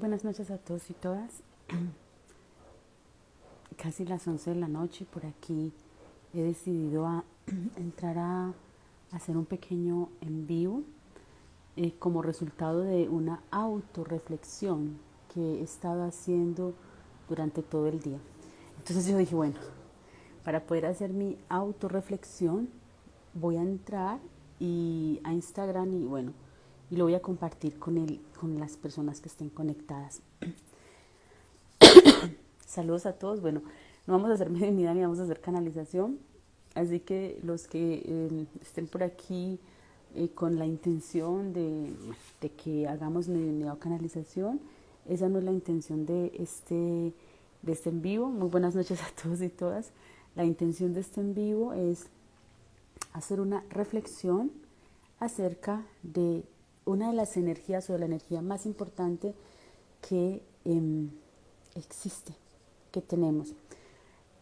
buenas noches a todos y todas. Casi las 11 de la noche por aquí he decidido entrar a hacer un pequeño en vivo como resultado de una autorreflexión que he estado haciendo durante todo el día. Entonces yo dije, bueno, para poder hacer mi autorreflexión voy a entrar a Instagram y lo voy a compartir con las personas que estén conectadas. Saludos a todos. Bueno, no vamos a hacer mediunidad ni vamos a hacer canalización, así que los que estén por aquí con la intención de que hagamos mediunidad o canalización, esa no es la intención de este en vivo. Muy buenas noches a todos y todas. La intención de este en vivo es hacer una reflexión acerca de una de las energías o de la energía más importante que existe, que tenemos.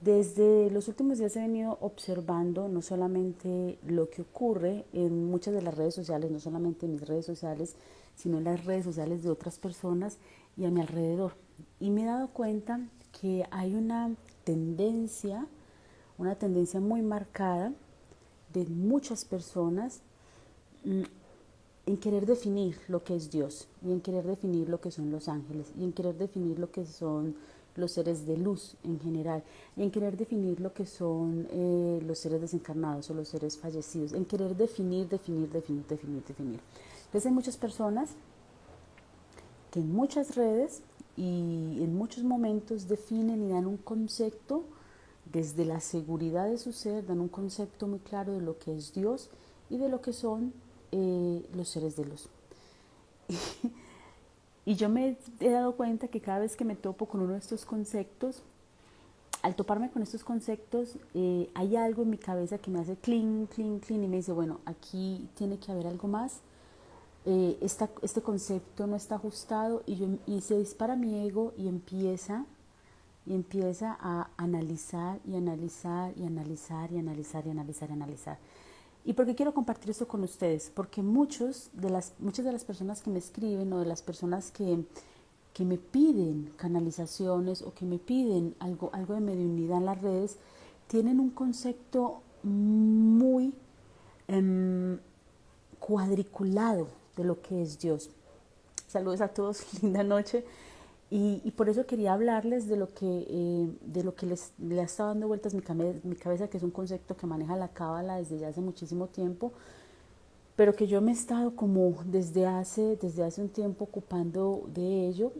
Desde los últimos días he venido observando no solamente lo que ocurre en muchas de las redes sociales, no solamente en mis redes sociales, sino en las redes sociales de otras personas y a mi alrededor. Y me he dado cuenta que hay una tendencia muy marcada de muchas personas en querer definir lo que es Dios y en querer definir lo que son los ángeles y en querer definir lo que son los seres de luz en general, y en querer definir lo que son los seres desencarnados o los seres fallecidos, en querer definir. Entonces hay muchas personas que en muchas redes y en muchos momentos definen y dan un concepto desde la seguridad de su ser, dan un concepto muy claro de lo que es Dios y de lo que son los seres de luz. Y yo me he dado cuenta que cada vez que me topo con uno de estos conceptos, al toparme con estos conceptos, hay algo en mi cabeza que me hace clink, clink, clink y me dice, bueno, aquí tiene que haber algo más. Este concepto no está ajustado y se dispara mi ego y empieza a analizar y analizar y analizar y analizar y analizar y analizar. ¿Y por qué quiero compartir esto con ustedes? Porque muchas de las personas que me escriben o de las personas que me piden canalizaciones o que me piden algo de mediunidad en las redes, tienen un concepto muy cuadriculado de lo que es Dios. Saludos a todos, linda noche. Y por eso quería hablarles de lo que le ha estado dando vueltas mi cabeza, que es un concepto que maneja la cábala desde ya hace muchísimo tiempo, pero que yo me he estado como desde hace un tiempo ocupando de ello,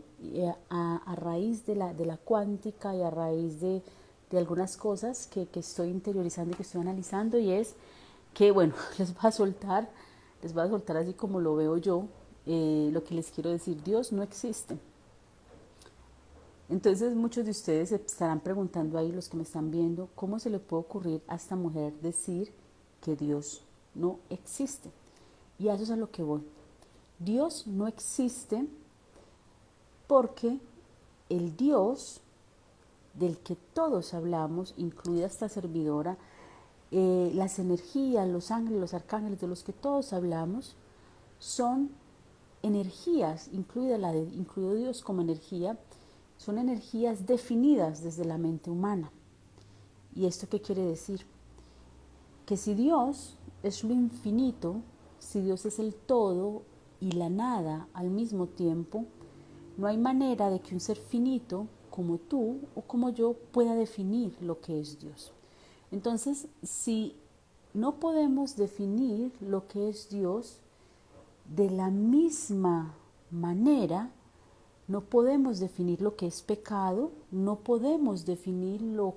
a raíz de la cuántica y a raíz de algunas cosas que estoy interiorizando y que estoy analizando, y es que, bueno, les voy a soltar así como lo veo yo, lo que les quiero decir: Dios no existe. Entonces muchos de ustedes se estarán preguntando ahí, los que me están viendo, ¿cómo se le puede ocurrir a esta mujer decir que Dios no existe? Y a eso es a lo que voy. Dios no existe porque el Dios del que todos hablamos, incluida esta servidora, las energías, los ángeles, los arcángeles de los que todos hablamos, son energías, incluido Dios como energía, son energías definidas desde la mente humana. ¿Y esto qué quiere decir? Que si Dios es lo infinito, si Dios es el todo y la nada al mismo tiempo, no hay manera de que un ser finito como tú o como yo pueda definir lo que es Dios. Entonces, si no podemos definir lo que es Dios, de la misma manera no podemos definir lo que es pecado, no podemos definir lo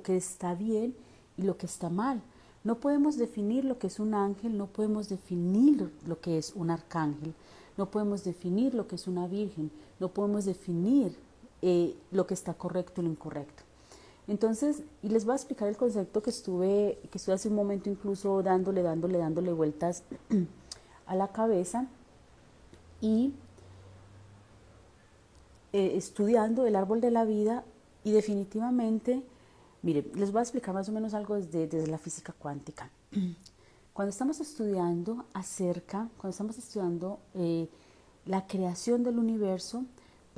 que está bien y lo que está mal. No podemos definir lo que es un ángel, no podemos definir lo que es un arcángel, no podemos definir lo que es una virgen, no podemos definir lo que está correcto y lo incorrecto. Entonces, y les voy a explicar el concepto que estuve hace un momento incluso dándole vueltas a la cabeza y estudiando el árbol de la vida, y definitivamente, miren, les voy a explicar más o menos algo desde la física cuántica. Cuando estamos estudiando la creación del universo,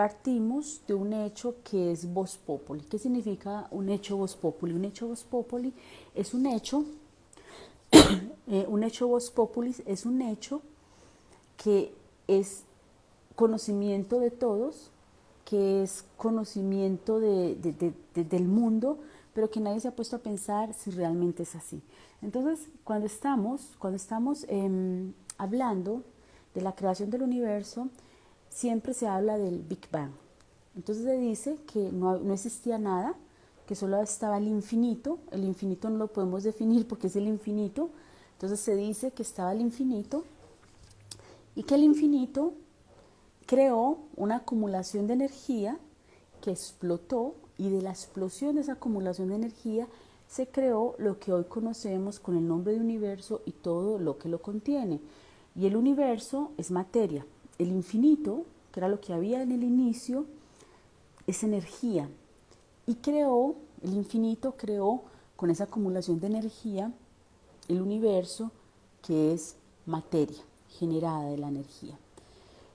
partimos de un hecho que es Vox Populi. ¿Qué significa un hecho Vox Populi? Un hecho Vox Populi es un hecho, Vox Populi es un hecho que es conocimiento de todos, que es conocimiento del mundo, pero que nadie se ha puesto a pensar si realmente es así. Entonces, cuando estamos hablando de la creación del universo, siempre se habla del Big Bang. Entonces se dice que no existía nada, que solo estaba el infinito no lo podemos definir porque es el infinito, entonces se dice que estaba el infinito y que el infinito creó una acumulación de energía que explotó y de la explosión de esa acumulación de energía se creó lo que hoy conocemos con el nombre de universo y todo lo que lo contiene. Y el universo es materia. El infinito, que era lo que había en el inicio, es energía. Y el infinito creó con esa acumulación de energía el universo, que es materia generada de la energía.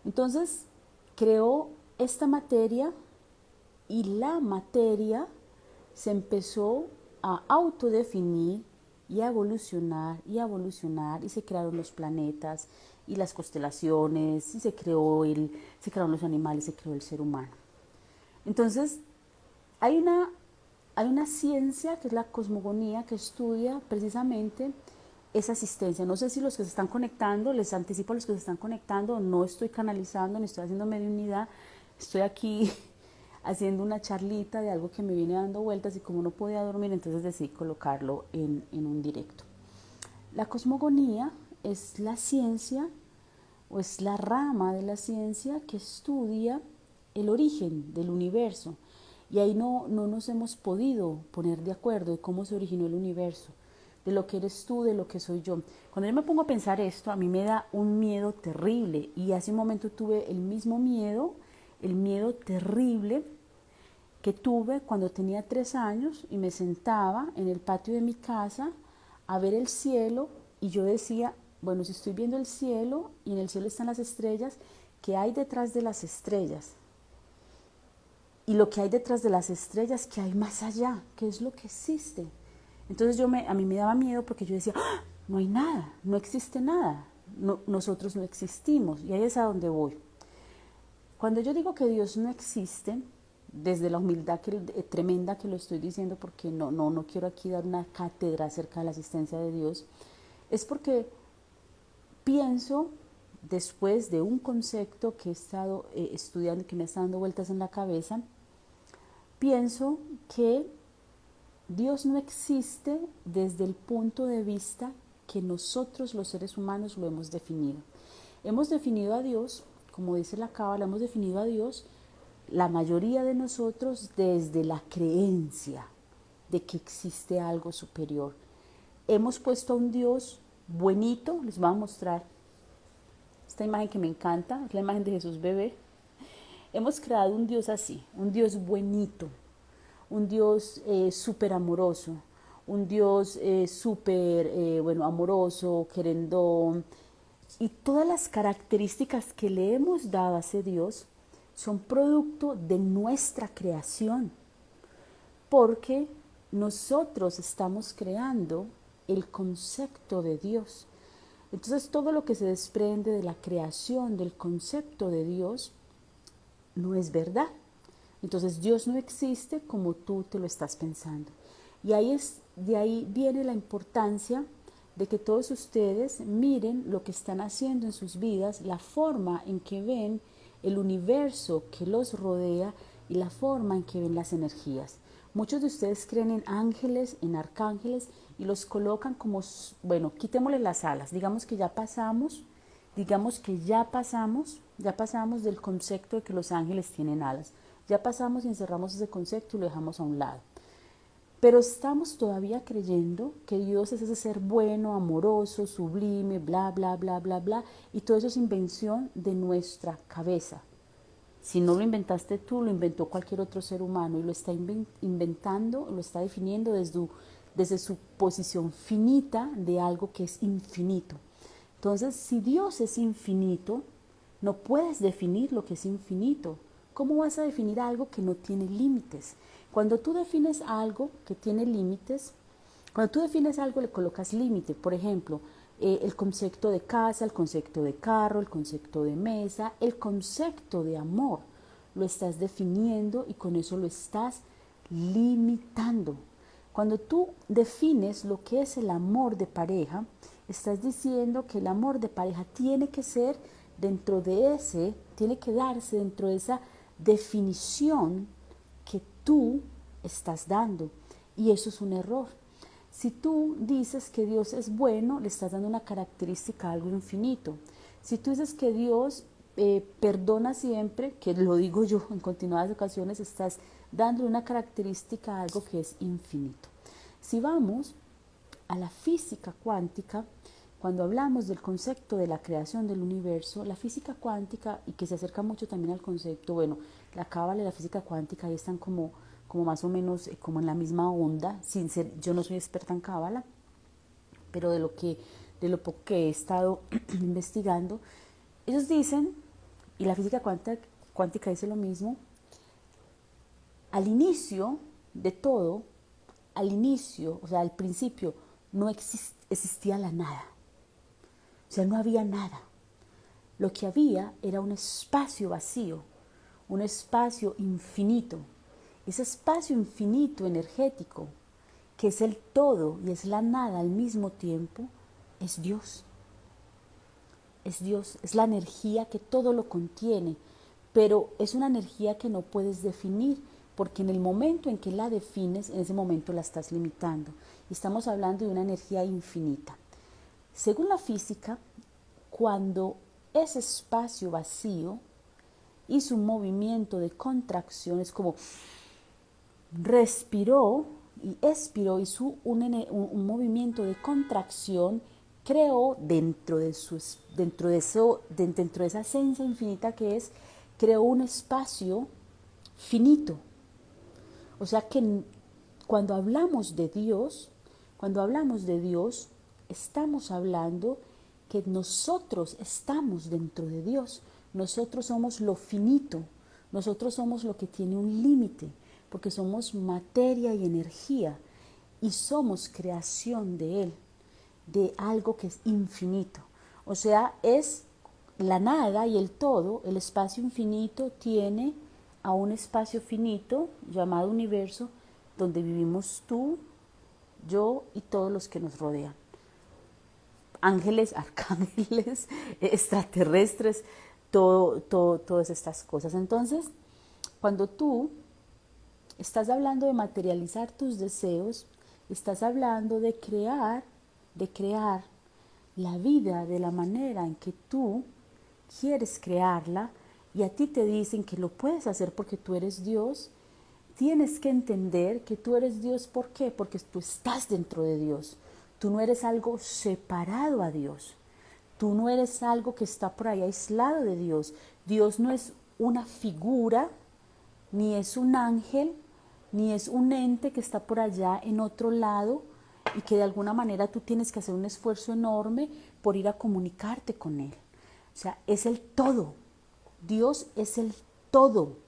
Entonces, creó esta materia y la materia se empezó a autodefinir y a evolucionar y se crearon los planetas y las constelaciones y se crearon los animales, se creó el ser humano. Entonces, hay una ciencia que es la cosmogonía que estudia precisamente esa asistencia. No sé si los que se están conectando, les anticipo a los que se están conectando, no estoy canalizando ni estoy haciendo mediunidad, estoy aquí haciendo una charlita de algo que me viene dando vueltas y como no podía dormir, entonces decidí colocarlo en un directo. La cosmogonía es la ciencia o es la rama de la ciencia que estudia el origen del universo y ahí no nos hemos podido poner de acuerdo de cómo se originó el universo, de lo que eres tú, de lo que soy yo. Cuando yo me pongo a pensar esto, a mí me da un miedo terrible y hace un momento tuve el mismo miedo, el miedo terrible que tuve cuando tenía 3 años y me sentaba en el patio de mi casa a ver el cielo y yo decía, bueno, si estoy viendo el cielo y en el cielo están las estrellas, ¿qué hay detrás de las estrellas? Y lo que hay detrás de las estrellas, ¿qué hay más allá? ¿Qué es lo que existe? Entonces a mí me daba miedo porque yo decía, ¡ah! No hay nada, no existe nada, nosotros no existimos. Y ahí es a donde voy. Cuando yo digo que Dios no existe, desde la humildad tremenda que lo estoy diciendo, porque no quiero aquí dar una cátedra acerca de la existencia de Dios, es porque pienso, después de un concepto que he estado estudiando y que me está dando vueltas en la cabeza, pienso que Dios no existe desde el punto de vista que nosotros los seres humanos lo hemos definido. Hemos definido a Dios, como dice la Cábala, hemos definido a Dios, la mayoría de nosotros, desde la creencia de que existe algo superior. Hemos puesto a un Dios buenito, les voy a mostrar esta imagen que me encanta, es la imagen de Jesús bebé. Hemos creado un Dios así, un Dios buenito, un Dios súper amoroso, un Dios súper amoroso, querendón. Y todas las características que le hemos dado a ese Dios son producto de nuestra creación, porque nosotros estamos creando el concepto de Dios. Entonces todo lo que se desprende de la creación del concepto de Dios no es verdad. Entonces Dios no existe como tú te lo estás pensando. Y de ahí viene la importancia de que todos ustedes miren lo que están haciendo en sus vidas, la forma en que ven el universo que los rodea y la forma en que ven las energías. Muchos de ustedes creen en ángeles, en arcángeles y los colocan como, bueno, quitémosle las alas, digamos que ya pasamos del concepto de que los ángeles tienen alas. Ya pasamos y encerramos ese concepto y lo dejamos a un lado. Pero estamos todavía creyendo que Dios es ese ser bueno, amoroso, sublime, bla, bla, bla, bla, bla, y todo eso es invención de nuestra cabeza. Si no lo inventaste tú, lo inventó cualquier otro ser humano y lo está inventando, lo está definiendo desde su posición finita de algo que es infinito. Entonces, si Dios es infinito, no puedes definir lo que es infinito, ¿Cómo vas a definir algo que no tiene límites? Cuando tú defines algo que tiene límites, cuando tú defines algo le colocas límite. Por ejemplo, el concepto de casa, el concepto de carro, el concepto de mesa, el concepto de amor. Lo estás definiendo y con eso lo estás limitando. Cuando tú defines lo que es el amor de pareja, estás diciendo que el amor de pareja tiene que ser dentro de tiene que darse dentro de esa definición que tú estás dando. Y eso es un error. Si tú dices que Dios es bueno, le estás dando una característica a algo infinito. Si tú dices que Dios perdona siempre, que lo digo yo en continuadas ocasiones, estás dando una característica a algo que es infinito. Si vamos a la física cuántica, cuando hablamos del concepto de la creación del universo, la física cuántica, y que se acerca mucho también al concepto, bueno, la cábala y la física cuántica ahí están como más o menos como en la misma onda, sin ser, yo no soy experta en cábala, pero de lo poco que he estado investigando, ellos dicen, y la física cuántica dice lo mismo, al inicio de todo, al inicio, o sea, al principio, no existía la nada. O sea, no había nada. Lo que había era un espacio vacío, un espacio infinito. Ese espacio infinito energético, que es el todo y es la nada al mismo tiempo, es Dios. Es Dios, es la energía que todo lo contiene, pero es una energía que no puedes definir, porque en el momento en que la defines, en ese momento la estás limitando. Y estamos hablando de una energía infinita. Según la física, cuando ese espacio vacío hizo un movimiento de contracción, es como respiró y expiró, hizo un movimiento de contracción, creó dentro de esa esencia infinita que es, creó un espacio finito. O sea que cuando hablamos de Dios, estamos hablando que nosotros estamos dentro de Dios. Nosotros somos lo finito, nosotros somos lo que tiene un límite, porque somos materia y energía y somos creación de Él, de algo que es infinito. O sea, es la nada y el todo, el espacio infinito tiene a un espacio finito llamado universo, donde vivimos tú, yo y todos los que nos rodean. Ángeles, arcángeles, extraterrestres, todas estas cosas. Entonces, cuando tú estás hablando de materializar tus deseos, estás hablando de crear la vida de la manera en que tú quieres crearla, y a ti te dicen que lo puedes hacer porque tú eres Dios. Tienes que entender que tú eres Dios. ¿Por qué? Porque tú estás dentro de Dios. Tú no eres algo separado a Dios. Tú no eres algo que está por ahí aislado de Dios. Dios no es una figura, ni es un ángel, ni es un ente que está por allá en otro lado y que de alguna manera tú tienes que hacer un esfuerzo enorme por ir a comunicarte con Él. O sea, es el todo. Dios es el todo.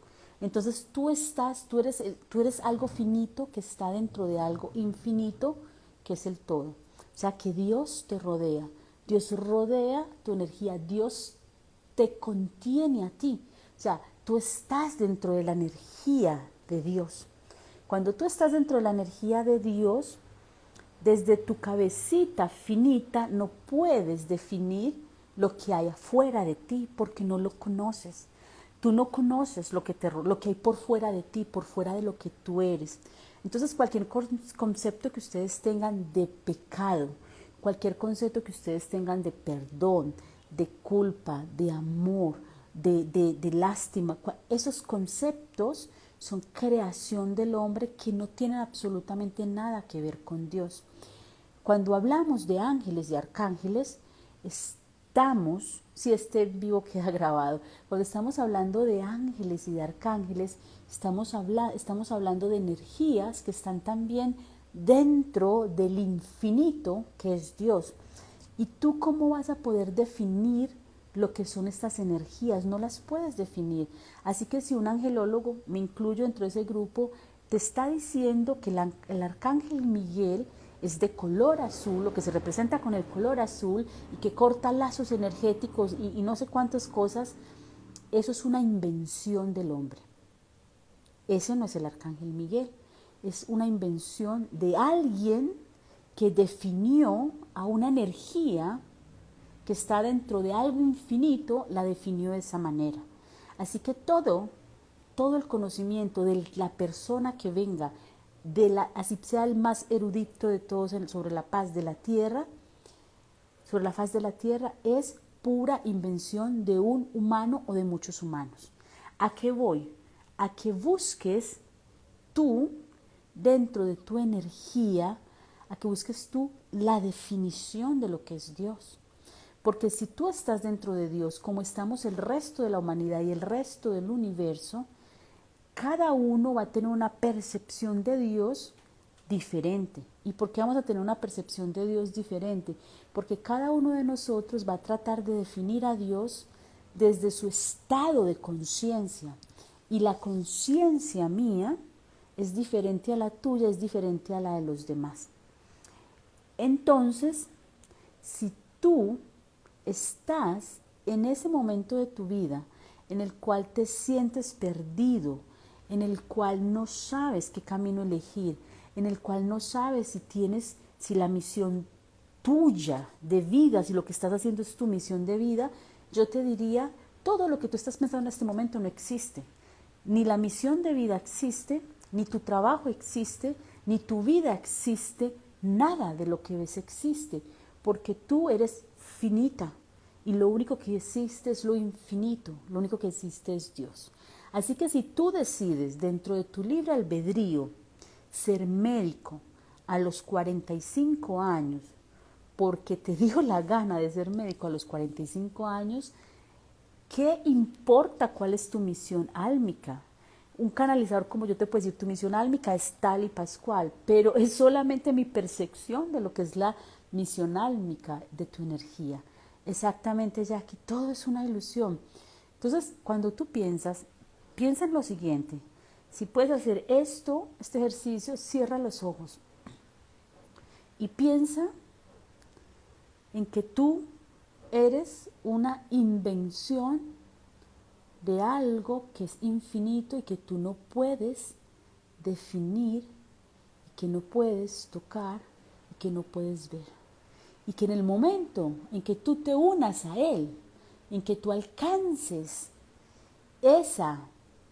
Entonces tú eres algo finito que está dentro de algo infinito que es el todo. O sea que Dios te rodea. Dios rodea tu energía. Dios te contiene a ti. O sea, tú estás dentro de la energía de Dios. Cuando tú estás dentro de la energía de Dios, desde tu cabecita finita no puedes definir lo que hay afuera de ti porque no lo conoces. Tú no conoces lo que hay por fuera de ti, por fuera de lo que tú eres. Entonces cualquier concepto que ustedes tengan de pecado, cualquier concepto que ustedes tengan de perdón, de culpa, de amor, de lástima, esos conceptos son creación del hombre que no tienen absolutamente nada que ver con Dios. Cuando hablamos de ángeles y arcángeles, estamos, si este vivo queda grabado, cuando estamos hablando de ángeles y de arcángeles, estamos hablando de energías que están también dentro del infinito que es Dios. ¿Y tú cómo vas a poder definir lo que son estas energías, no las puedes definir. Así que si un angelólogo, me incluyo dentro de ese grupo, te está diciendo que el arcángel Miguel es de color azul, lo que se representa con el color azul y que corta lazos energéticos y no sé cuántas cosas, eso es una invención del hombre. Ese no es el arcángel Miguel, es una invención de alguien que definió a una energía que está dentro de algo infinito, la definió de esa manera. Así que todo el conocimiento de la persona que venga, así sea el más erudito de todos sobre la faz de la tierra, es pura invención de un humano o de muchos humanos. ¿A qué voy? A que busques tú, dentro de tu energía, a que busques tú la definición de lo que es Dios. Porque si tú estás dentro de Dios, como estamos el resto de la humanidad y el resto del universo, cada uno va a tener una percepción de Dios diferente. ¿Y por qué vamos a tener una percepción de Dios diferente? Porque cada uno de nosotros va a tratar de definir a Dios desde su estado de conciencia. Y la conciencia mía es diferente a la tuya, es diferente a la de los demás. Entonces, si tú estás en ese momento de tu vida en el cual te sientes perdido, en el cual no sabes qué camino elegir, en el cual no sabes si la misión tuya de vida, si lo que estás haciendo es tu misión de vida, yo te diría, todo lo que tú estás pensando en este momento no existe. Ni la misión de vida existe, ni tu trabajo existe, ni tu vida existe, nada de lo que ves existe, porque tú eres finita y lo único que existe es lo infinito, lo único que existe es Dios. Así que si tú decides dentro de tu libre albedrío ser médico a los 45 años, porque te dio la gana de ser médico a los 45 años, ¿qué importa cuál es tu misión álmica? Un canalizador como yo te puedo decir, tu misión álmica es tal y pascual, pero es solamente mi percepción de lo que es la misión álmica de tu energía. Exactamente, Jackie, todo es una ilusión. Entonces, cuando tú piensa en lo siguiente. Si puedes hacer este ejercicio, cierra los ojos y piensa en que tú eres una invención de algo que es infinito y que tú no puedes definir, y que no puedes tocar, y que no puedes ver. Y que en el momento en que tú te unas a Él, en que tú alcances esa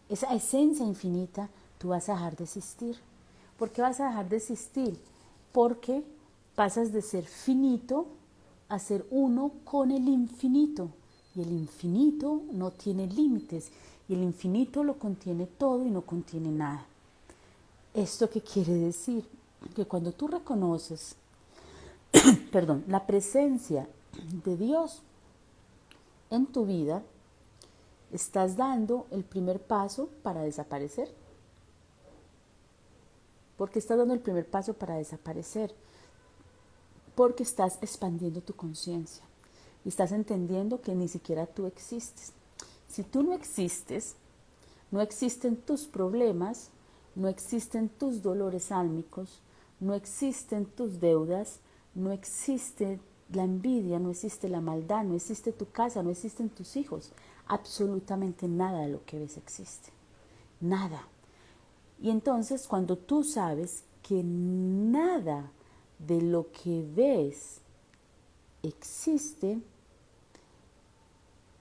esencia infinita, tú vas a dejar de existir. ¿Por qué vas a dejar de existir? Porque pasas de ser finito a ser uno con el infinito. Y el infinito no tiene límites. Y el infinito lo contiene todo y no contiene nada. ¿Esto qué quiere decir? Que cuando tú reconoces la presencia de Dios en tu vida, estás dando el primer paso para desaparecer. ¿Por qué estás dando el primer paso para desaparecer? Porque estás expandiendo tu conciencia y estás entendiendo que ni siquiera tú existes. Si tú no existes, no existen tus problemas, no existen tus dolores álmicos, no existen tus deudas, no existe la envidia, no existe la maldad, no existe tu casa, no existen tus hijos. Absolutamente nada de lo que ves existe. Nada. Y entonces cuando tú sabes que nada de lo que ves existe,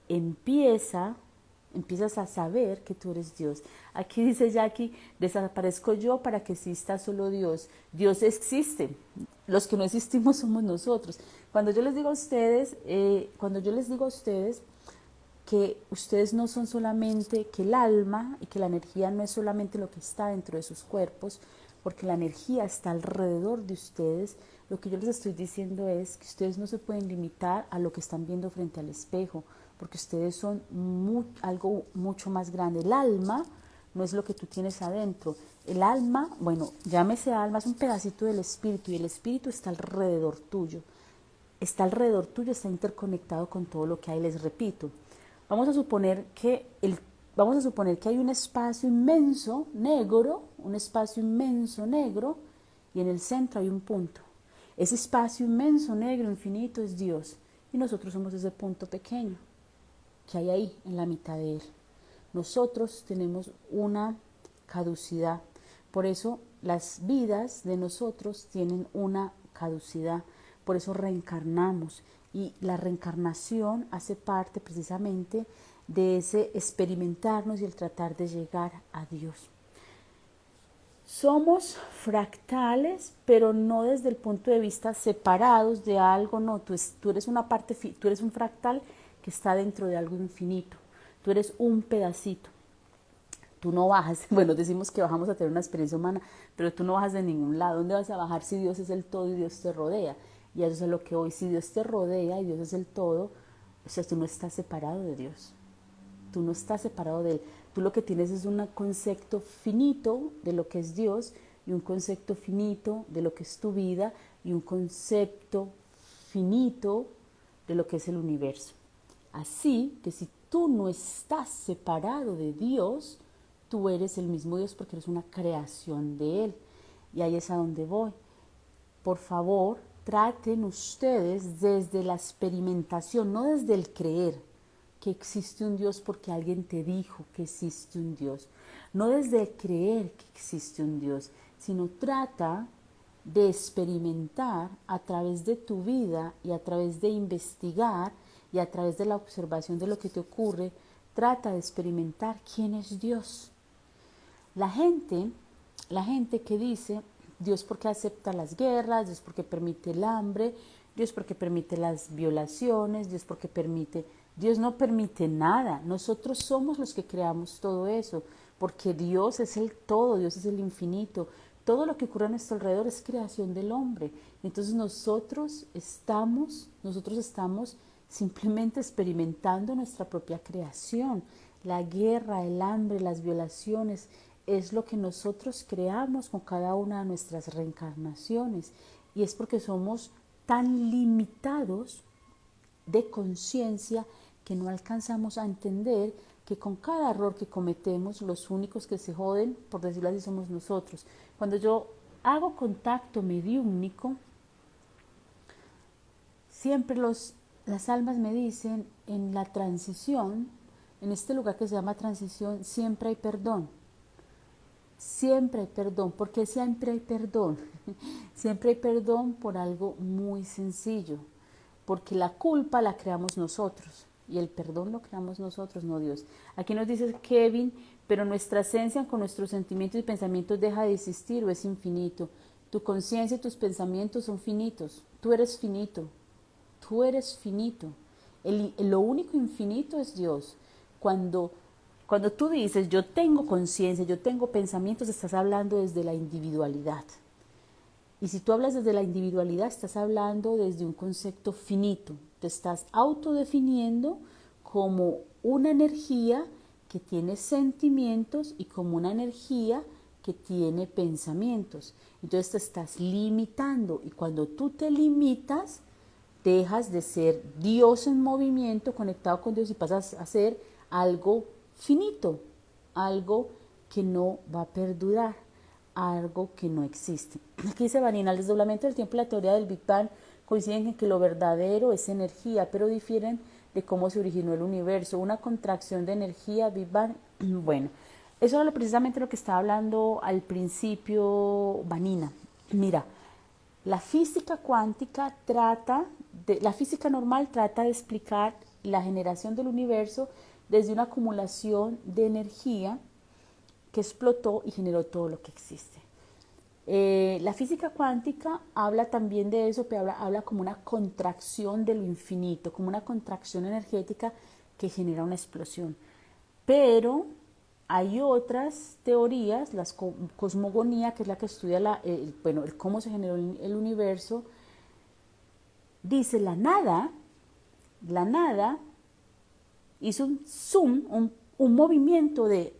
empiezas a saber que tú eres Dios. Aquí dice Jackie, desaparezco yo para que exista solo Dios. Dios existe. Los que no existimos somos nosotros. Cuando yo les digo a ustedes, que ustedes no son solamente, que el alma y que la energía no es solamente lo que está dentro de sus cuerpos, porque la energía está alrededor de ustedes, lo que yo les estoy diciendo es que ustedes no se pueden limitar a lo que están viendo frente al espejo, porque ustedes son algo mucho más grande. El alma no es lo que tú tienes adentro. El alma, bueno, llámese alma, es un pedacito del espíritu y el espíritu está alrededor tuyo. está alrededor tuyo, está interconectado con todo lo que hay. Les repito, vamos a suponer que hay un espacio inmenso negro, y en el centro hay un punto. Ese espacio inmenso negro infinito es Dios y nosotros somos ese punto pequeño que hay ahí en la mitad de él. Nosotros tenemos una caducidad, por eso las vidas de nosotros tienen una caducidad, por eso reencarnamos, y la reencarnación hace parte precisamente de ese experimentarnos y el tratar de llegar a Dios. Somos fractales, pero no desde el punto de vista separados de algo, no, tú eres una parte, tú eres un fractal que está dentro de algo infinito, tú eres un pedacito. Tú no bajas, bueno, decimos que bajamos a tener una experiencia humana, pero tú no bajas de ningún lado. ¿Dónde vas a bajar si Dios es el todo y Dios te rodea? Y eso es lo que hoy, si Dios te rodea y Dios es el todo, o sea, tú no estás separado de Dios. Tú no estás separado de Él. Tú lo que tienes es un concepto finito de lo que es Dios y un concepto finito de lo que es tu vida y un concepto finito de lo que es el universo. Así que si tú no estás separado de Dios, tú eres el mismo Dios porque eres una creación de Él. Y ahí es a donde voy. Por favor, traten ustedes desde la experimentación, no desde el creer que existe un Dios porque alguien te dijo que existe un Dios. No desde el creer que existe un Dios, sino trata de experimentar a través de tu vida y a través de investigar y a través de la observación de lo que te ocurre, trata de experimentar quién es Dios. La gente que dice, Dios porque acepta las guerras, Dios porque permite el hambre, Dios porque permite las violaciones, Dios no permite nada. Nosotros somos los que creamos todo eso, porque Dios es el todo, Dios es el infinito. Todo lo que ocurre a nuestro alrededor es creación del hombre. Entonces nosotros estamos simplemente experimentando nuestra propia creación. La guerra, el hambre, las violaciones, es lo que nosotros creamos con cada una de nuestras reencarnaciones. Y es porque somos tan limitados de conciencia que no alcanzamos a entender que con cada error que cometemos, los únicos que se joden, por decirlo así, somos nosotros. Cuando yo hago contacto mediúmnico, siempre las almas me dicen, en la transición, en este lugar que se llama transición, siempre hay perdón. Siempre hay perdón. ¿Por qué siempre hay perdón? Siempre hay perdón por algo muy sencillo, porque la culpa la creamos nosotros y el perdón lo creamos nosotros, no Dios. Aquí nos dice Kevin, pero nuestra esencia con nuestros sentimientos y pensamientos deja de existir o es infinito. Tu conciencia y tus pensamientos son finitos. Tú eres finito. Tú eres finito. Lo único infinito es Dios. Cuando tú dices, yo tengo conciencia, yo tengo pensamientos, estás hablando desde la individualidad. Y si tú hablas desde la individualidad, estás hablando desde un concepto finito. Te estás autodefiniendo como una energía que tiene sentimientos y como una energía que tiene pensamientos. Entonces te estás limitando y cuando tú te limitas, dejas de ser Dios en movimiento, conectado con Dios y pasas a ser algo finito, algo que no va a perdurar, algo que no existe. Aquí dice Vanina, el desdoblamiento del tiempo y la teoría del Big Bang coinciden en que lo verdadero es energía, pero difieren de cómo se originó el universo, una contracción de energía, Big Bang. Bueno, eso era precisamente lo que estaba hablando al principio Vanina. Mira, la física cuántica la física normal trata de explicar la generación del universo desde una acumulación de energía que explotó y generó todo lo que existe. La física cuántica habla también de eso, pero habla como una contracción de lo infinito, como una contracción energética que genera una explosión. Pero hay otras teorías, la cosmogonía, que es la que estudia cómo se generó el universo, dice la nada hizo un zoom, un movimiento de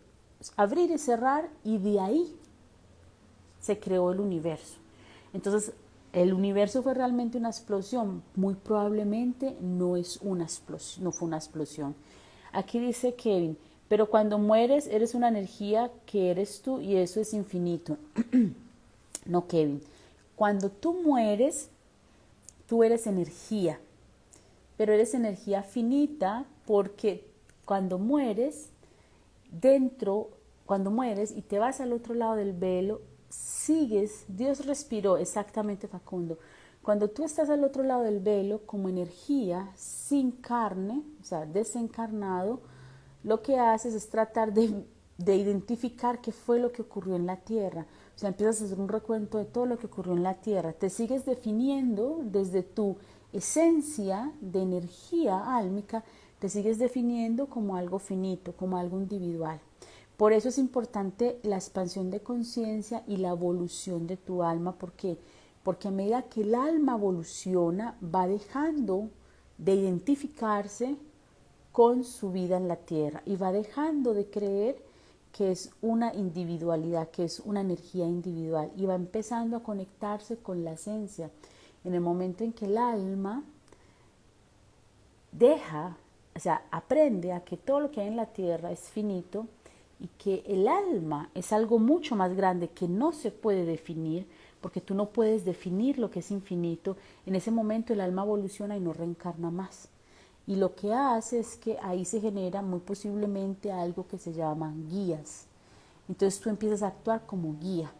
abrir y cerrar y de ahí se creó el universo. Entonces ¿El universo fue realmente una explosión? Muy probablemente no es una explosión, no fue una explosión. Aquí dice Kevin, pero cuando mueres eres una energía que eres tú y eso es infinito. No, Kevin. Cuando tú mueres, tú eres energía, pero eres energía finita porque cuando mueres, dentro, cuando mueres y te vas al otro lado del velo, sigues, Dios respiró, exactamente Facundo. Cuando tú estás al otro lado del velo como energía sin carne, o sea, desencarnado, lo que haces es tratar de identificar qué fue lo que ocurrió en la tierra. O sea, empiezas a hacer un recuento de todo lo que ocurrió en la tierra. Te sigues definiendo desde tu esencia de energía álmica, te sigues definiendo como algo finito, como algo individual. Por eso es importante la expansión de conciencia y la evolución de tu alma. ¿Por qué? Porque a medida que el alma evoluciona, va dejando de identificarse con su vida en la tierra y va dejando de creer que es una individualidad, que es una energía individual y va empezando a conectarse con la esencia. En el momento en que el alma deja, o sea, aprende a que todo lo que hay en la tierra es finito y que el alma es algo mucho más grande que no se puede definir, porque tú no puedes definir lo que es infinito, en ese momento el alma evoluciona y no reencarna más. Y lo que hace es que ahí se genera muy posiblemente algo que se llama guías. Entonces tú empiezas a actuar como guía,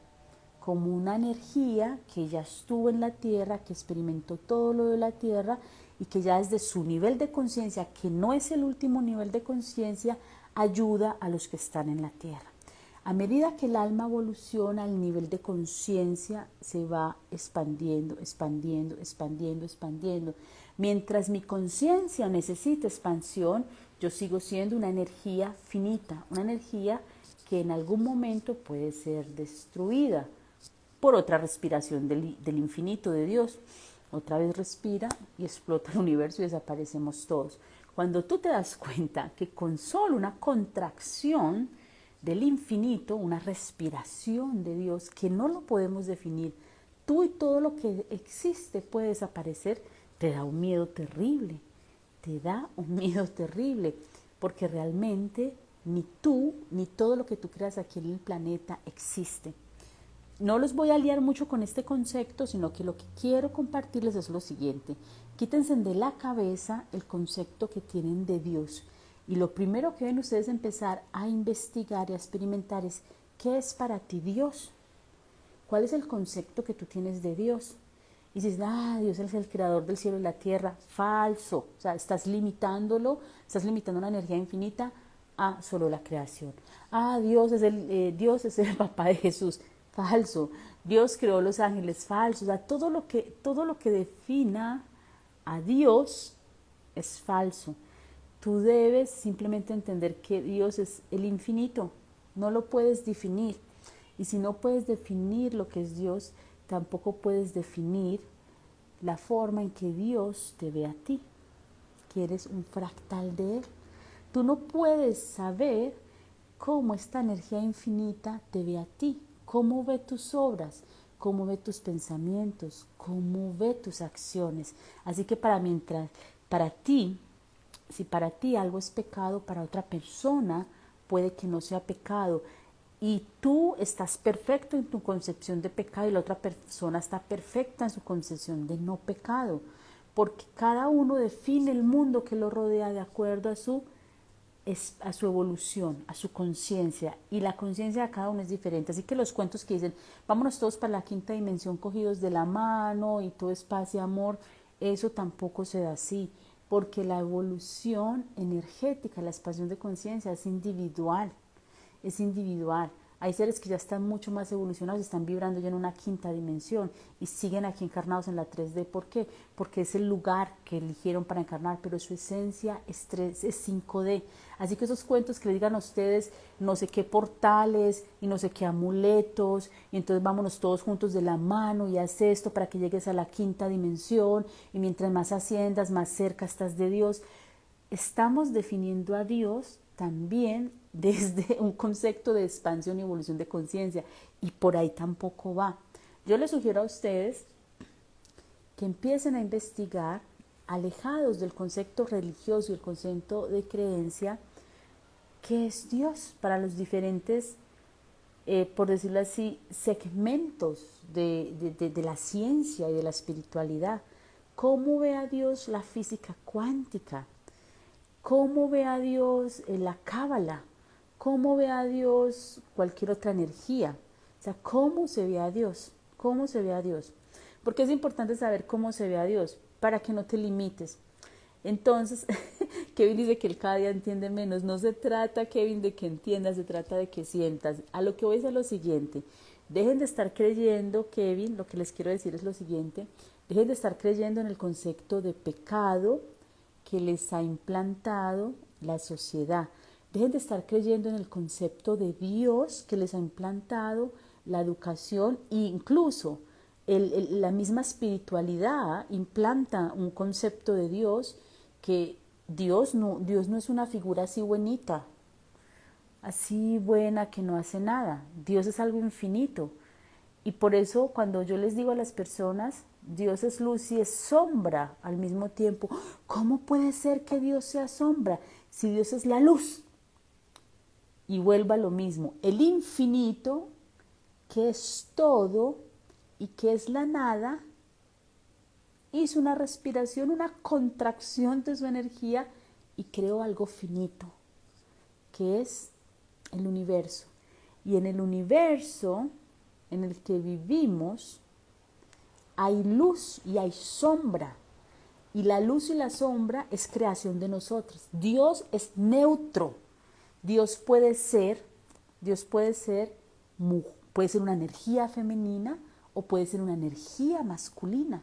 como una energía que ya estuvo en la tierra, que experimentó todo lo de la tierra y que ya desde su nivel de conciencia, que no es el último nivel de conciencia, ayuda a los que están en la tierra. A medida que el alma evoluciona, el nivel de conciencia se va expandiendo, expandiendo, expandiendo, expandiendo. Mientras mi conciencia necesita expansión, yo sigo siendo una energía finita, una energía que en algún momento puede ser destruida por otra respiración del infinito de Dios. Otra vez respira y explota el universo y desaparecemos todos. Cuando tú te das cuenta que con solo una contracción del infinito, una respiración de Dios que no lo podemos definir, tú y todo lo que existe puede desaparecer, te da un miedo terrible, te da un miedo terrible, porque realmente ni tú ni todo lo que tú creas aquí en el planeta existe. No los voy a liar mucho con este concepto, sino que lo que quiero compartirles es lo siguiente. Quítense de la cabeza el concepto que tienen de Dios. Y lo primero que deben ustedes empezar a investigar y a experimentar es ¿qué es para ti Dios? ¿Cuál es el concepto que tú tienes de Dios? Y dices, Dios es el creador del cielo y la tierra. Falso. O sea, estás limitando una energía infinita a solo la creación. Dios es el papá de Jesús. Falso. Dios creó los ángeles. Falso. O sea, todo lo que defina a Dios es falso. Tú debes simplemente entender que Dios es el infinito. No lo puedes definir. Y si no puedes definir lo que es Dios, tampoco puedes definir la forma en que Dios te ve a ti, que eres un fractal de Él. Tú no puedes saber cómo esta energía infinita te ve a ti, cómo ve tus obras, cómo ve tus pensamientos, cómo ve tus acciones. Así que para ti, si para ti algo es pecado, para otra persona puede que no sea pecado. Y tú estás perfecto en tu concepción de pecado y la otra persona está perfecta en su concepción de no pecado. Porque cada uno define el mundo que lo rodea de acuerdo a su evolución, a su conciencia. Y la conciencia de cada uno es diferente. Así que los cuentos que dicen, vámonos todos para la quinta dimensión cogidos de la mano y todo es paz y amor, eso tampoco se da así. Porque la evolución energética, la expansión de conciencia es individual. Es individual. Hay seres que ya están mucho más evolucionados, están vibrando ya en una quinta dimensión y siguen aquí encarnados en la 3D. ¿Por qué? Porque es el lugar que eligieron para encarnar, pero su esencia es 5D. Así que esos cuentos que les digan a ustedes no sé qué portales y no sé qué amuletos, y entonces vámonos todos juntos de la mano y haz esto para que llegues a la quinta dimensión, y mientras más asciendas, más cerca estás de Dios. Estamos definiendo a Dios también desde un concepto de expansión y evolución de conciencia, y por ahí tampoco va. Yo les sugiero a ustedes que empiecen a investigar, alejados del concepto religioso y el concepto de creencia, qué es Dios para los diferentes, por decirlo así, segmentos de la ciencia y de la espiritualidad. ¿Cómo ve a Dios la física cuántica? ¿Cómo ve a Dios la cábala? ¿Cómo ve a Dios cualquier otra energía? O sea, ¿cómo se ve a Dios? ¿Cómo se ve a Dios? Porque es importante saber cómo se ve a Dios, para que no te limites. Entonces, Kevin dice que él cada día entiende menos. No se trata, Kevin, de que entiendas, se trata de que sientas. A lo que voy es a lo siguiente. Dejen de estar creyendo, Kevin, lo que les quiero decir es lo siguiente. Dejen de estar creyendo en el concepto de pecado que les ha implantado la sociedad. Dejen de estar creyendo en el concepto de Dios que les ha implantado la educación e incluso la misma espiritualidad implanta un concepto de Dios que Dios no es una figura así buenita, así buena que no hace nada. Dios es algo infinito. Y por eso cuando yo les digo a las personas, Dios es luz y es sombra al mismo tiempo. ¿Cómo puede ser que Dios sea sombra si Dios es la luz? Y vuelva a lo mismo, el infinito, que es todo y que es la nada, hizo una respiración, una contracción de su energía y creó algo finito, que es el universo. Y en el universo en el que vivimos hay luz y hay sombra. Y la luz y la sombra es creación de nosotros. Dios es neutro. Dios puede ser una energía femenina o puede ser una energía masculina.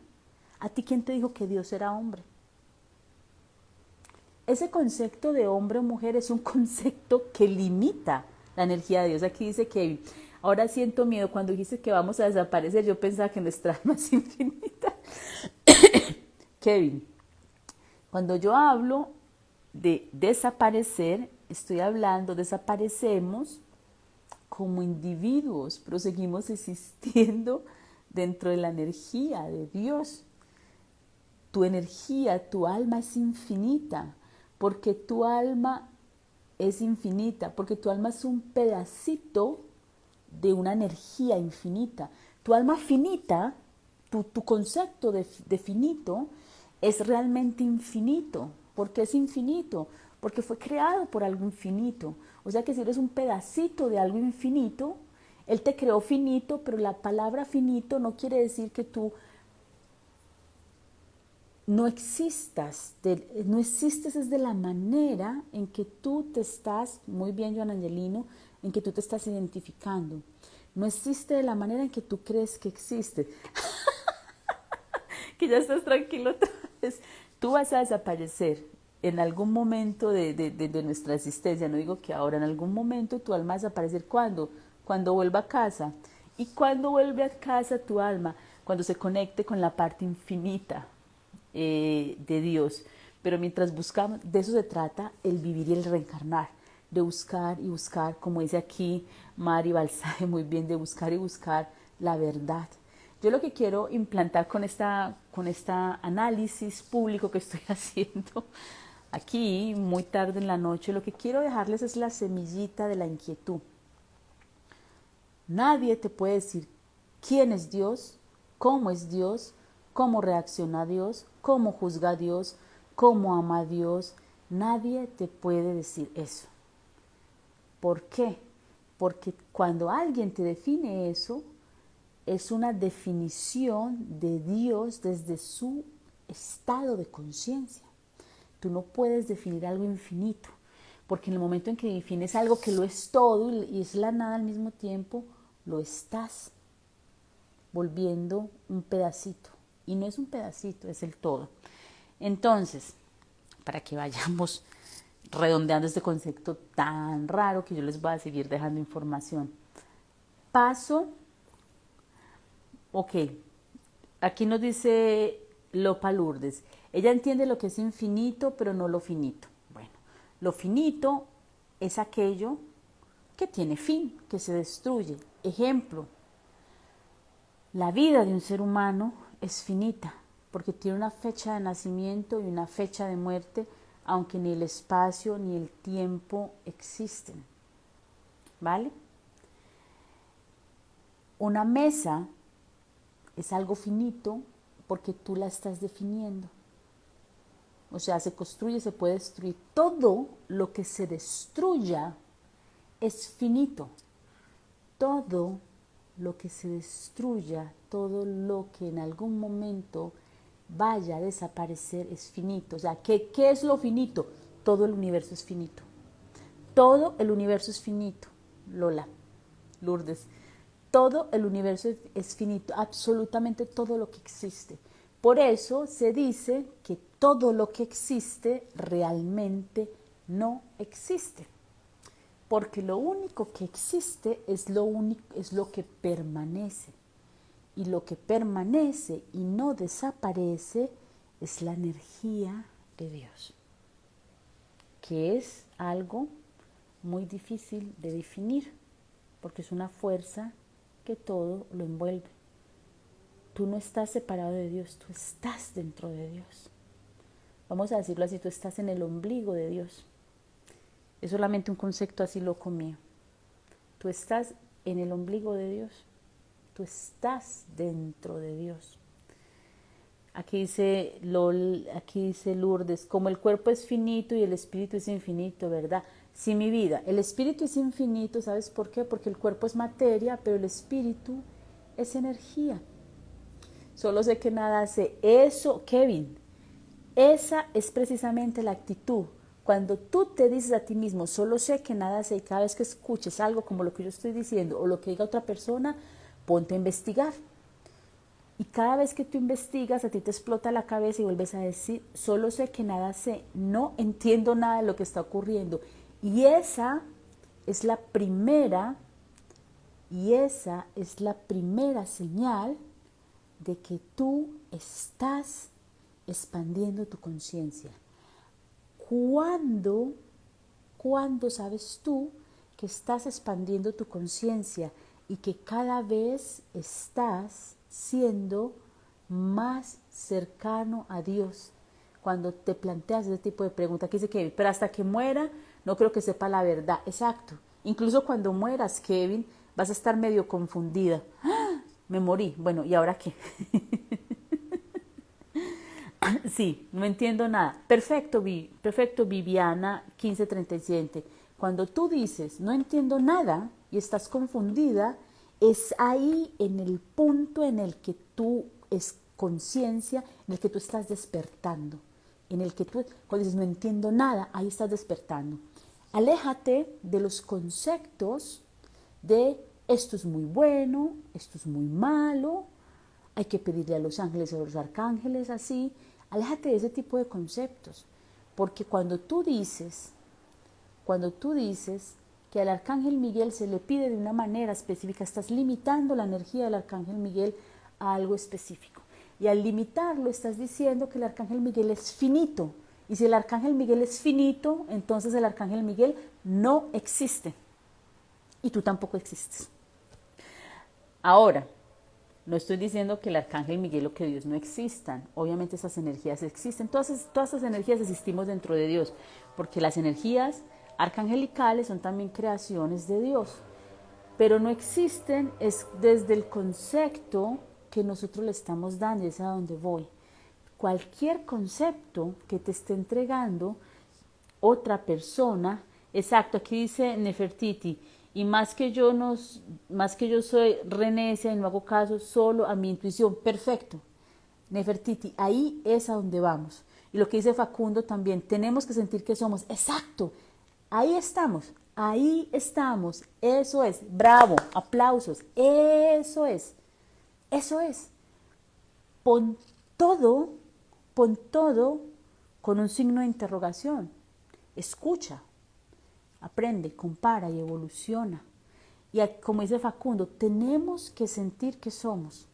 ¿A ti quién te dijo que Dios era hombre? Ese concepto de hombre o mujer es un concepto que limita la energía de Dios. Aquí dice Kevin, ahora siento miedo. Cuando dijiste que vamos a desaparecer, yo pensaba que nuestra alma es infinita. Kevin, cuando yo hablo de desaparecer, estoy hablando, desaparecemos como individuos, pero seguimos existiendo dentro de la energía de Dios. Tu energía, tu alma es infinita, porque tu alma es infinita, porque tu alma es un pedacito de una energía infinita. Tu alma finita, tu concepto de finito, es realmente infinito. ¿Por qué es infinito? Porque fue creado por algo infinito. O sea que si eres un pedacito de algo infinito, Él te creó finito, pero la palabra finito no quiere decir que tú no existas, no existes es de la manera en que tú te estás, muy bien Joan Angelino, en que tú te estás identificando. No existe de la manera en que tú crees que existe. Que ya estás tranquilo otra vez. Tú vas a desaparecer en algún momento de nuestra existencia. No digo que ahora, en algún momento tu alma va a desaparecer. ¿Cuándo? Cuando vuelva a casa. ¿Y cuándo vuelve a casa tu alma? Cuando se conecte con la parte infinita de Dios. Pero mientras buscamos, de eso se trata el vivir y el reencarnar, de buscar y buscar, como dice aquí Mari Balsaje muy bien, de buscar y buscar la verdad. Yo lo que quiero implantar con esta análisis público que estoy haciendo aquí muy tarde en la noche, lo que quiero dejarles es la semillita de la inquietud. Nadie te puede decir quién es Dios, cómo reacciona a Dios, cómo juzga a Dios, cómo ama a Dios. Nadie te puede decir eso. ¿Por qué? Porque cuando alguien te define eso, es una definición de Dios desde su estado de conciencia. Tú no puedes definir algo infinito, porque en el momento en que defines algo que lo es todo y es la nada al mismo tiempo, lo estás volviendo un pedacito. Y no es un pedacito, es el todo. Entonces, para que vayamos redondeando este concepto tan raro que yo les voy a seguir dejando información. Paso, ok, aquí nos dice Lopa Lourdes, ella entiende lo que es infinito, pero no lo finito. Bueno, lo finito es aquello que tiene fin, que se destruye. Ejemplo, la vida de un ser humano es finita, porque tiene una fecha de nacimiento y una fecha de muerte, aunque ni el espacio ni el tiempo existen. ¿Vale? Una mesa es algo finito porque tú la estás definiendo. O sea, se construye, se puede destruir. Todo lo que se destruya es finito. Todo lo que se destruya, todo lo que en algún momento vaya a desaparecer es finito. O sea, ¿qué es lo finito? Todo el universo es finito. Todo el universo es finito, Lola, Lourdes. Todo el universo es finito, absolutamente todo lo que existe. Por eso se dice que todo lo que existe realmente no existe. Porque lo único que existe es lo que permanece. Y lo que permanece y no desaparece es la energía de Dios, que es algo muy difícil de definir, porque es una fuerza que todo lo envuelve. Tú no estás separado de Dios, tú estás dentro de Dios. Vamos a decirlo así, tú estás en el ombligo de Dios. Es solamente un concepto así loco mío. Tú estás en el ombligo de Dios, tú estás dentro de Dios. Aquí dice Lourdes, como el cuerpo es finito y el espíritu es infinito, ¿verdad? Sí, mi vida, el espíritu es infinito, ¿sabes por qué? Porque el cuerpo es materia, pero el espíritu es energía. Solo sé que nada hace eso, Kevin. Esa es precisamente la actitud. Cuando tú te dices a ti mismo, solo sé que nada sé, y cada vez que escuches algo como lo que yo estoy diciendo o lo que diga otra persona, ponte a investigar. Y cada vez que tú investigas, a ti te explota la cabeza y vuelves a decir, solo sé que nada sé, no entiendo nada de lo que está ocurriendo. Y esa es la primera señal de que tú estás expandiendo tu conciencia. ¿Cuándo sabes tú que estás expandiendo tu conciencia y que cada vez estás siendo más cercano a Dios? Cuando te planteas ese tipo de preguntas, que dice Kevin, pero hasta que muera no creo que sepa la verdad. Exacto. Incluso cuando mueras, Kevin, vas a estar medio confundida. ¡Ah! Me morí. Bueno, ¿y ahora qué? Sí, no entiendo nada. Perfecto, Viviana 1537. Cuando tú dices, no entiendo nada y estás confundida, es ahí en el punto en el que tú es conciencia, en el que tú estás despertando. En el que tú, cuando dices, no entiendo nada, ahí estás despertando. Aléjate de los conceptos de esto es muy bueno, esto es muy malo, hay que pedirle a los ángeles y a los arcángeles así. Aléjate de ese tipo de conceptos, porque cuando tú dices que al arcángel Miguel se le pide de una manera específica, estás limitando la energía del arcángel Miguel a algo específico. Y al limitarlo estás diciendo que el arcángel Miguel es finito. Y si el arcángel Miguel es finito, entonces el arcángel Miguel no existe. Y tú tampoco existes. Ahora, no estoy diciendo que el arcángel Miguel o que Dios no existan. Obviamente esas energías existen. Todas esas energías existimos dentro de Dios. Porque las energías arcangelicales son también creaciones de Dios. Pero no existen es desde el concepto que nosotros le estamos dando. Y es a donde voy. Cualquier concepto que te esté entregando otra persona. Exacto, aquí dice Nefertiti. Y más que yo soy renecia y no hago caso solo a mi intuición. Perfecto. Nefertiti, ahí es a donde vamos. Y lo que dice Facundo también, tenemos que sentir que somos. Exacto. Ahí estamos. Ahí estamos. Eso es. Bravo. Aplausos. Eso es. Eso es. Pon todo, pon todo con un signo de interrogación. Escucha. Aprende, compara y evoluciona. Y como dice Facundo, tenemos que sentir que somos.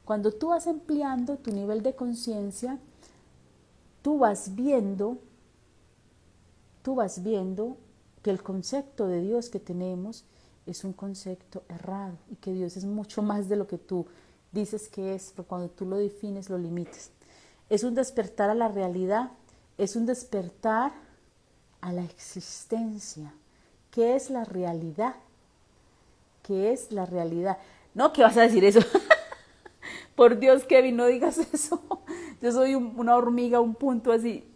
Cuando tú vas ampliando tu nivel de conciencia, tú vas viendo que el concepto de Dios que tenemos es un concepto errado y que Dios es mucho más de lo que tú dices que es, pero cuando tú lo defines, lo limites. es un despertar a la realidad, es un despertar a la existencia. ¿Qué es la realidad? ¿Qué es la realidad? No, ¿qué vas a decir eso? Por Dios, Kevin, no digas eso. Yo soy una hormiga, un punto así.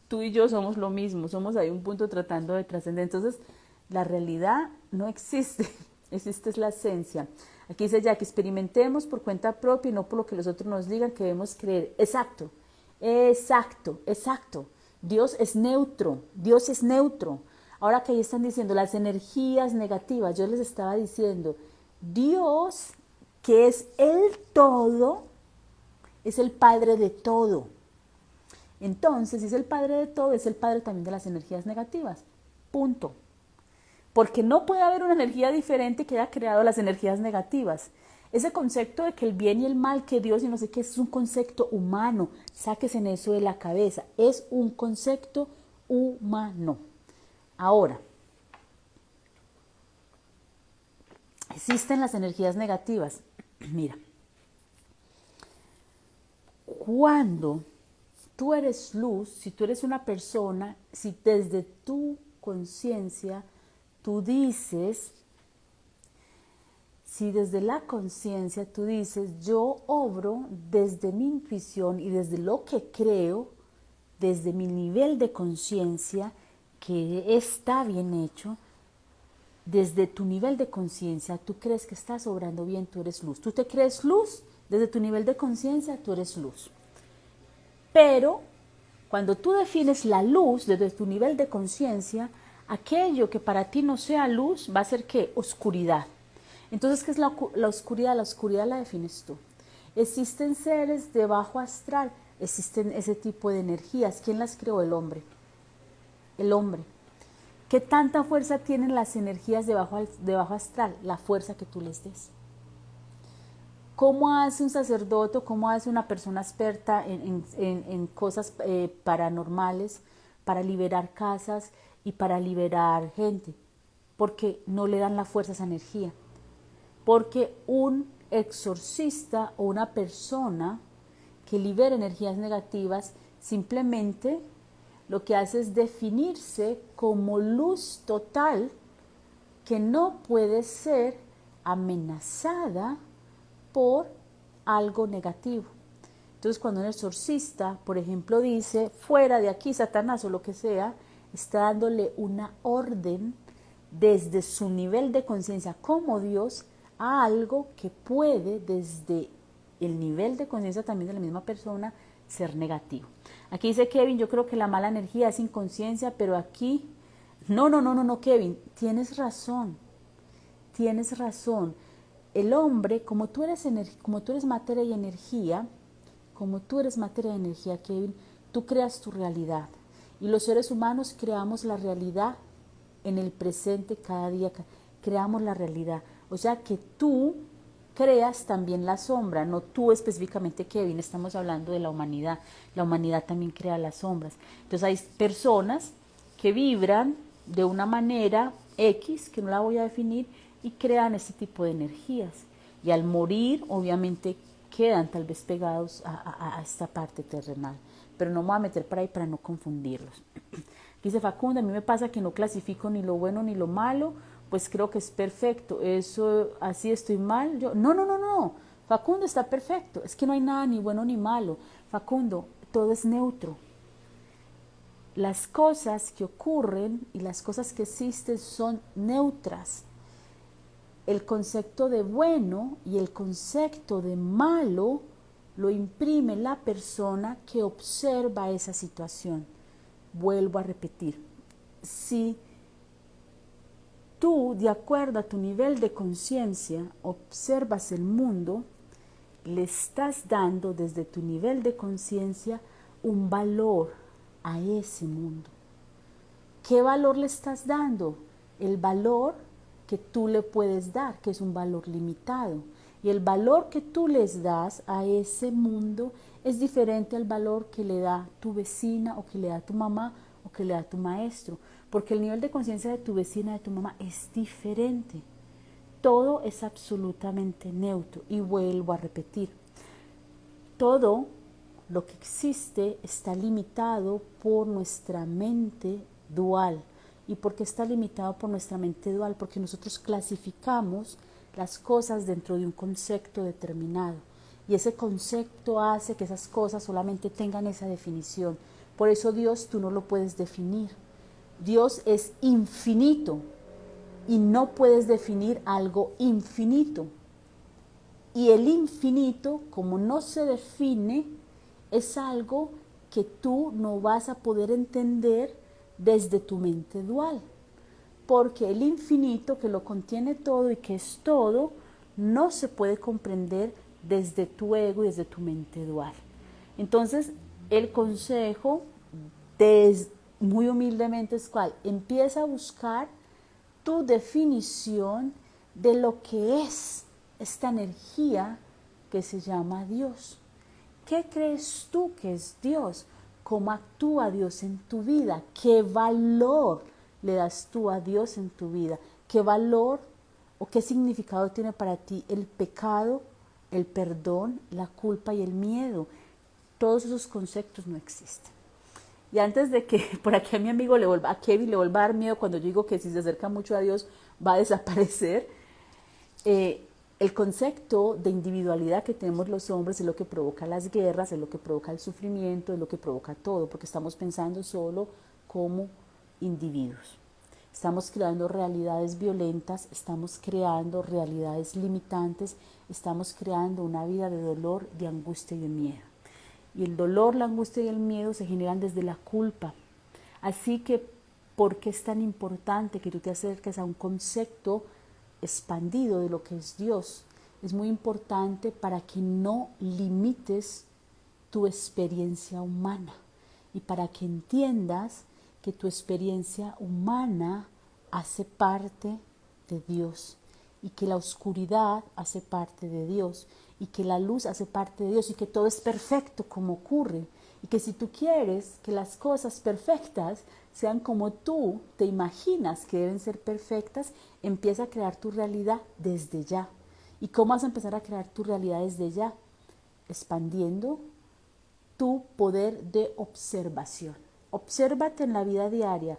Tú y yo somos lo mismo, somos ahí un punto tratando de trascender. Entonces, la realidad no existe, existe es la esencia. Aquí dice ya que experimentemos por cuenta propia y no por lo que los otros nos digan que debemos creer. Exacto, exacto, exacto. Dios es neutro, Dios es neutro. Ahora que ahí están diciendo las energías negativas, yo les estaba diciendo, Dios, que es el todo, es el Padre de todo. Entonces, si es el Padre de todo, es el Padre también de las energías negativas. Punto. Porque no puede haber una energía diferente que haya creado las energías negativas. Ese concepto de que el bien y el mal, que Dios y no sé qué, es un concepto humano. Sáquese en eso de la cabeza. Es un concepto humano. Ahora, existen las energías negativas. Mira, cuando tú eres luz, si tú eres una persona, si desde tu conciencia tú dices, si desde la conciencia tú dices, yo obro desde mi intuición y desde lo que creo, desde mi nivel de conciencia, que está bien hecho, desde tu nivel de conciencia, tú crees que estás obrando bien, tú eres luz. Tú te crees luz, desde tu nivel de conciencia, tú eres luz. Pero cuando tú defines la luz desde tu nivel de conciencia, aquello que para ti no sea luz va a ser ¿qué? Oscuridad. Entonces, ¿qué es la oscuridad? La oscuridad la defines tú. Existen seres de bajo astral, existen ese tipo de energías. ¿Quién las creó? El hombre. El hombre. ¿Qué tanta fuerza tienen las energías de bajo astral? La fuerza que tú les des. ¿Cómo hace un sacerdote, cómo hace una persona experta en cosas paranormales para liberar casas y para liberar gente? Porque no le dan la fuerza a esa energía. Porque un exorcista o una persona que libera energías negativas simplemente lo que hace es definirse como luz total que no puede ser amenazada por algo negativo. Entonces, cuando un exorcista, por ejemplo, dice, fuera de aquí, Satanás o lo que sea, está dándole una orden desde su nivel de conciencia como Dios a algo que puede, desde el nivel de conciencia también de la misma persona, ser negativo. Aquí dice Kevin, yo creo que la mala energía es inconsciencia, pero aquí, no, Kevin, tienes razón. Tienes razón. El hombre, como tú eres materia y energía, Kevin, tú creas tu realidad. Y los seres humanos creamos la realidad en el presente cada día, creamos la realidad. O sea que tú creas también la sombra, no tú específicamente, Kevin, estamos hablando de la humanidad. La humanidad también crea las sombras. Entonces hay personas que vibran de una manera X, que no la voy a definir, y crean ese tipo de energías. Y al morir, obviamente, quedan tal vez pegados a esta parte terrenal. Pero no me voy a meter por ahí para no confundirlos. Dice Facundo, a mí me pasa que no clasifico ni lo bueno ni lo malo, pues creo que es perfecto. Eso, así estoy mal. Yo, no. Facundo está perfecto. Es que no hay nada ni bueno ni malo. Facundo, todo es neutro. Las cosas que ocurren y las cosas que existen son neutras. El concepto de bueno y el concepto de malo lo imprime la persona que observa esa situación. Vuelvo a repetir, si tú, de acuerdo a tu nivel de conciencia, observas el mundo, le estás dando desde tu nivel de conciencia un valor a ese mundo. ¿Qué valor le estás dando? El valor que tú le puedes dar, que es un valor limitado. Y el valor que tú les das a ese mundo es diferente al valor que le da tu vecina o que le da tu mamá o que le da tu maestro. Porque el nivel de conciencia de tu vecina, de tu mamá, es diferente. Todo es absolutamente neutro. Y vuelvo a repetir, todo lo que existe está limitado por nuestra mente dual. ¿Y por qué está limitado por nuestra mente dual? Porque nosotros clasificamos las cosas dentro de un concepto determinado. Y ese concepto hace que esas cosas solamente tengan esa definición. Por eso Dios tú no lo puedes definir. Dios es infinito y no puedes definir algo infinito. Y el infinito, como no se define, es algo que tú no vas a poder entender desde tu mente dual. Porque el infinito, que lo contiene todo y que es todo, no se puede comprender desde tu ego y desde tu mente dual. Entonces, el consejo, muy humildemente, es cuál: empieza a buscar tu definición de lo que es esta energía que se llama Dios. ¿Qué crees tú que es Dios? ¿Cómo actúa Dios en tu vida? ¿Qué valor le das tú a Dios en tu vida? ¿Qué valor o qué significado tiene para ti el pecado, el perdón, la culpa y el miedo? Todos esos conceptos no existen. Y antes de que por aquí a mi amigo a Kevin le vuelva a dar miedo cuando yo digo que si se acerca mucho a Dios va a desaparecer, el concepto de individualidad que tenemos los hombres es lo que provoca las guerras, es lo que provoca el sufrimiento, es lo que provoca todo, porque estamos pensando solo como individuos. Estamos creando realidades violentas, estamos creando realidades limitantes, estamos creando una vida de dolor, de angustia y de miedo. Y el dolor, la angustia y el miedo se generan desde la culpa. Así que, ¿por qué es tan importante que tú te acerques a un concepto expandido de lo que es Dios? Es muy importante para que no limites tu experiencia humana y para que entiendas que tu experiencia humana hace parte de Dios y que la oscuridad hace parte de Dios y que la luz hace parte de Dios y que todo es perfecto como ocurre y que si tú quieres que las cosas perfectas sean como tú te imaginas que deben ser perfectas, empieza a crear tu realidad desde ya. ¿Y cómo vas a empezar a crear tu realidad desde ya? Expandiendo tu poder de observación. Obsérvate en la vida diaria.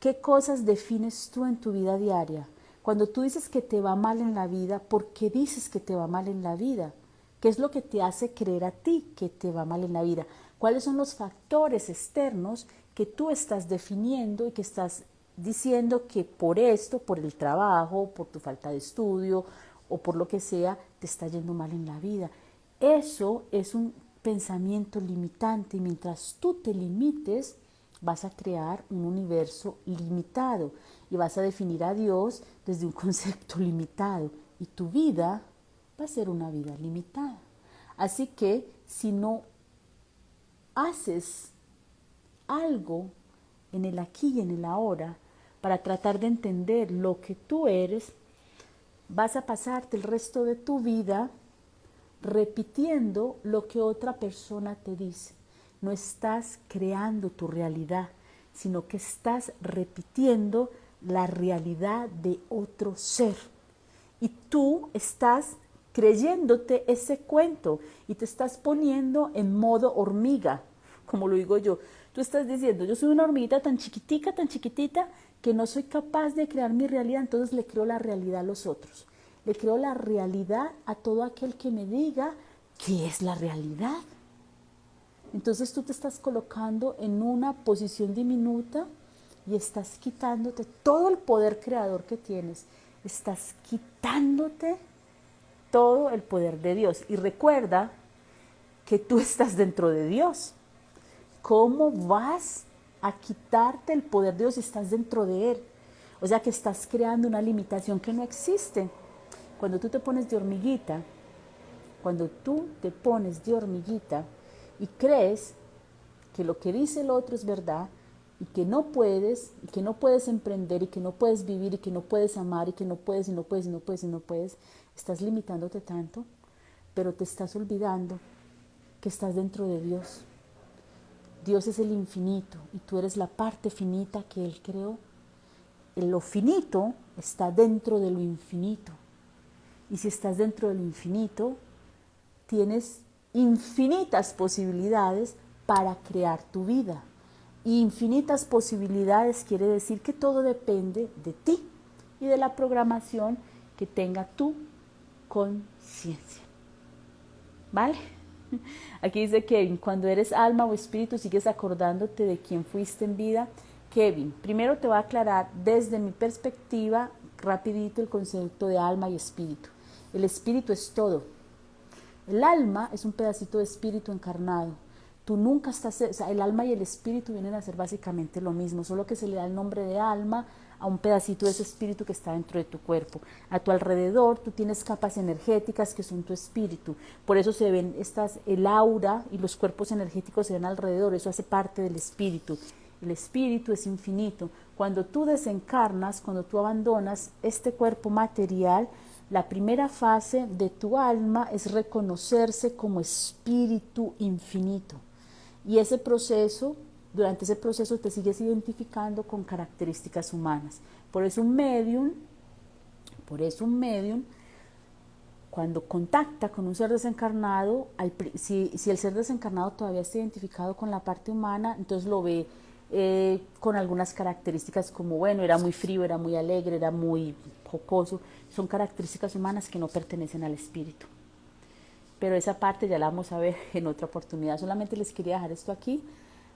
¿Qué cosas defines tú en tu vida diaria? Cuando tú dices que te va mal en la vida, ¿por qué dices que te va mal en la vida? ¿Qué es lo que te hace creer a ti que te va mal en la vida? ¿Cuáles son los factores externos que tú estás definiendo y que estás diciendo que por esto, por el trabajo, por tu falta de estudio o por lo que sea, te está yendo mal en la vida? Eso es un pensamiento limitante y mientras tú te limites, vas a crear un universo limitado y vas a definir a Dios desde un concepto limitado y tu vida va a ser una vida limitada. Así que si no haces algo en el aquí y en el ahora para tratar de entender lo que tú eres, vas a pasarte el resto de tu vida repitiendo lo que otra persona te dice. No estás creando tu realidad, sino que estás repitiendo la realidad de otro ser. Y tú estás creyéndote ese cuento y te estás poniendo en modo hormiga, como lo digo yo. Tú estás diciendo, yo soy una hormiguita tan chiquitita, que no soy capaz de crear mi realidad, entonces le creo la realidad a los otros. Le creo la realidad a todo aquel que me diga qué es la realidad. Entonces tú te estás colocando en una posición diminuta y estás quitándote todo el poder creador que tienes. Estás quitándote todo el poder de Dios. Y recuerda que tú estás dentro de Dios. ¿Cómo vas a quitarte el poder de Dios si estás dentro de Él? O sea que estás creando una limitación que no existe. Cuando tú te pones de hormiguita, y crees que lo que dice el otro es verdad y que no puedes emprender y que no puedes vivir y que no puedes amar y que no puedes, estás limitándote tanto, pero te estás olvidando que estás dentro de Dios. Dios es el infinito y tú eres la parte finita que Él creó. Lo finito está dentro de lo infinito. Y si estás dentro del infinito, tienes infinitas posibilidades para crear tu vida. Infinitas posibilidades quiere decir que todo depende de ti y de la programación que tenga tu conciencia. ¿Vale? Aquí dice Kevin, cuando eres alma o espíritu sigues acordándote de quién fuiste en vida. Kevin, primero te voy a aclarar desde mi perspectiva rapidito el concepto de alma y espíritu. El espíritu es todo. El alma es un pedacito de espíritu encarnado. Tú nunca estás, o sea, el alma y el espíritu vienen a ser básicamente lo mismo, solo que se le da el nombre de alma a un pedacito de ese espíritu que está dentro de tu cuerpo. A tu alrededor tú tienes capas energéticas que son tu espíritu. Por eso se ven el aura y los cuerpos energéticos se ven alrededor. Eso hace parte del espíritu. El espíritu es infinito. Cuando tú desencarnas, cuando tú abandonas este cuerpo material, la primera fase de tu alma es reconocerse como espíritu infinito. Y ese proceso, durante ese proceso te sigues identificando con características humanas. Por eso un medium, cuando contacta con un ser desencarnado, si el ser desencarnado todavía está identificado con la parte humana, entonces lo ve con algunas características como, bueno, era muy frío, era muy alegre, era muy jocoso. Son características humanas que no pertenecen al espíritu. Pero esa parte ya la vamos a ver en otra oportunidad. Solamente les quería dejar esto aquí.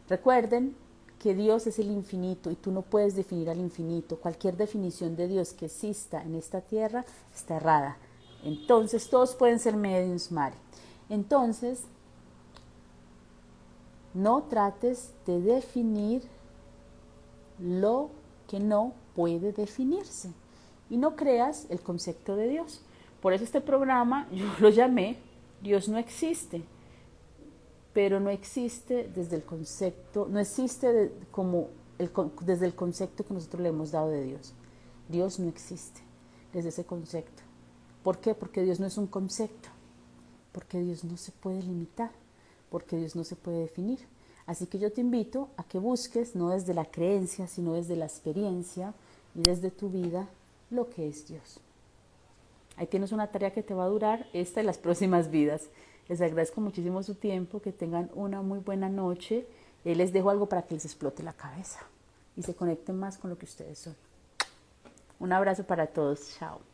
Recuerden que Dios es el infinito y tú no puedes definir al infinito. Cualquier definición de Dios que exista en esta tierra está errada. Entonces todos pueden ser mediums, Mari. Entonces, no trates de definir lo que no puede definirse. Y no creas el concepto de Dios. Por eso este programa yo lo llamé Dios no existe, pero no existe desde el concepto, no existe desde el concepto que nosotros le hemos dado de Dios. Dios no existe desde ese concepto. ¿Por qué? Porque Dios no es un concepto, porque Dios no se puede limitar, porque Dios no se puede definir. Así que yo te invito a que busques, no desde la creencia, sino desde la experiencia y desde tu vida, lo que es Dios. Ahí tienes una tarea que te va a durar esta y las próximas vidas. Les agradezco muchísimo su tiempo, que tengan una muy buena noche. Les dejo algo para que les explote la cabeza y se conecten más con lo que ustedes son. Un abrazo para todos. Chao.